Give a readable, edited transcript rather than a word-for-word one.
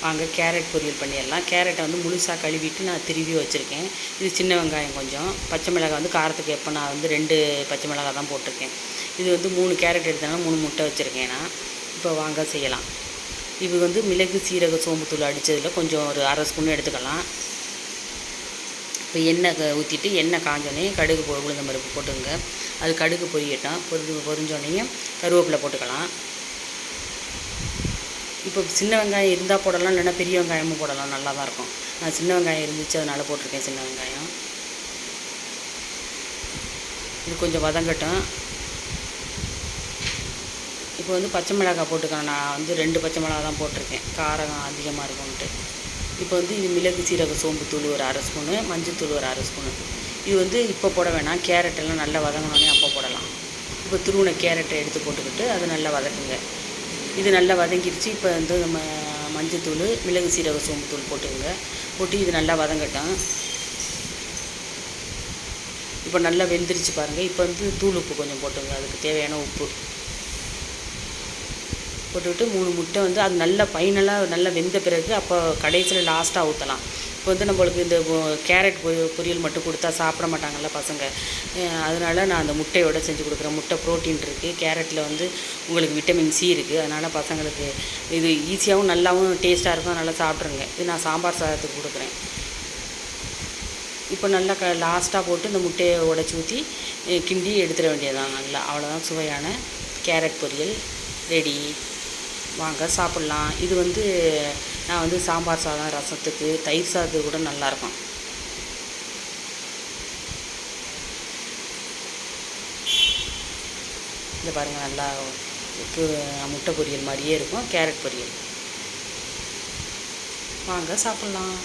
வாங்க கேரட் பொரியல் பண்ணிடலாம். கேரட்டை வந்து முழுசாக கழுவிட்டு நான் திருவி வச்சுருக்கேன். இது சின்ன வெங்காயம் கொஞ்சம், பச்சை மிளகாய் வந்து காரத்துக்கு எப்போ நான் வந்து 2 பச்சை மிளகாய் தான் போட்டிருக்கேன். இது வந்து 3 கேரட் எடுத்தனால 3 முட்டை வச்சுருக்கேன் நான். இப்போ வாங்க செய்யலாம். இது வந்து மிளகு, சீரக, சோம்புத்தூள் அடித்ததில் கொஞ்சம் ஒரு 1/2 ஸ்பூன் எடுத்துக்கலாம். இப்போ எண்ணெய் ஊற்றிட்டு எண்ணெய் காஞ்சோடனே கடுகு உளுந்தம் பருப்பு போட்டுங்க. அது கடுகு பொரியட்டும். பொரிஞ்சோடனே கருவேப்பிலை போட்டுக்கலாம். இப்போ சின்ன வெங்காயம் இருந்தால் போடலாம், இல்லைன்னா பெரிய வெங்காயமும் போடலாம், நல்லா தான் இருக்கும். நான் சின்ன வெங்காயம் இருந்துச்சு அதனால் போட்டிருக்கேன் சின்ன வெங்காயம். இது கொஞ்சம் வதங்கட்டும். இப்போ வந்து பச்சை மிளகாய் போட்டுக்கலாம். நான் வந்து 2 பச்சை மிளகா தான் போட்டிருக்கேன், காரம் அதிகமாக இருக்கும்ன்ட்டு. இப்போ வந்து இது மிளகு, சீரக, சோம்புத்தூள் ஒரு 1/2 ஸ்பூனு, மஞ்சள்தூள் ஒரு 1/2 ஸ்பூனு. இது வந்து இப்போ போட வேணாம், கேரட்டெல்லாம் நல்லா வதங்கினோடனே அப்போ போடலாம். இப்போ துருவின கேரட்டை எடுத்து போட்டுக்கிட்டு அது நல்லா வதக்குங்க. இது நல்லா வதங்கிடுச்சு. இப்போ வந்து நம்ம மஞ்சள்தூள், மிளகு, சீரக, சோம்புத்தூள் போட்டுக்கோங்க. போட்டு இது நல்லா வதங்கட்டும். இப்போ நல்லா வெந்துருச்சு பாருங்கள். இப்போ வந்து தூள் உப்பு கொஞ்சம் போட்டுங்க, அதுக்கு தேவையான உப்பு போட்டுக்கிட்டு 3 முட்டை வந்து அது நல்லா ஃபைனலாக நல்லா வெந்த பிறகு அப்போ கடைசியில் லாஸ்ட்டாக ஊற்றலாம். இப்போ வந்து நம்மளுக்கு இந்த கேரட் பொரியல் மட்டும் கொடுத்தா சாப்பிட மாட்டாங்கல்ல பசங்க, அதனால் நான் அந்த முட்டையோடு செஞ்சு கொடுக்குறேன். முட்டை ப்ரோட்டீன் இருக்குது, கேரட்டில் வந்து உங்களுக்கு விட்டமின் சி இருக்குது. அதனால் பசங்களுக்கு இது ஈஸியாகவும் நல்லாவும் டேஸ்ட்டாக இருக்கும், நல்லா சாப்பிட்ருங்க. இது நான் சாம்பார் சாதத்துக்கு கொடுக்குறேன். இப்போ நல்லா லாஸ்ட்டாக போட்டு இந்த முட்டையை உடச்சி ஊற்றி கிண்டி எடுத்துட வேண்டியதான். நல்லா அவ்வளோதான், சுவையான கேரட் பொரியல் ரெடி. வாங்க சாப்பிட்லாம். இது வந்து நான் வந்து சாம்பார் சாதம், ரசத்துக்கு, தயிர் சாதத்துக்கு கூட நல்லாயிருக்கும். இதை பாருங்கள், நல்லா முட்டை பொரியல் மாதிரியே இருக்கும் கேரட் பொரியல். வாங்க சாப்பிட்லாம்.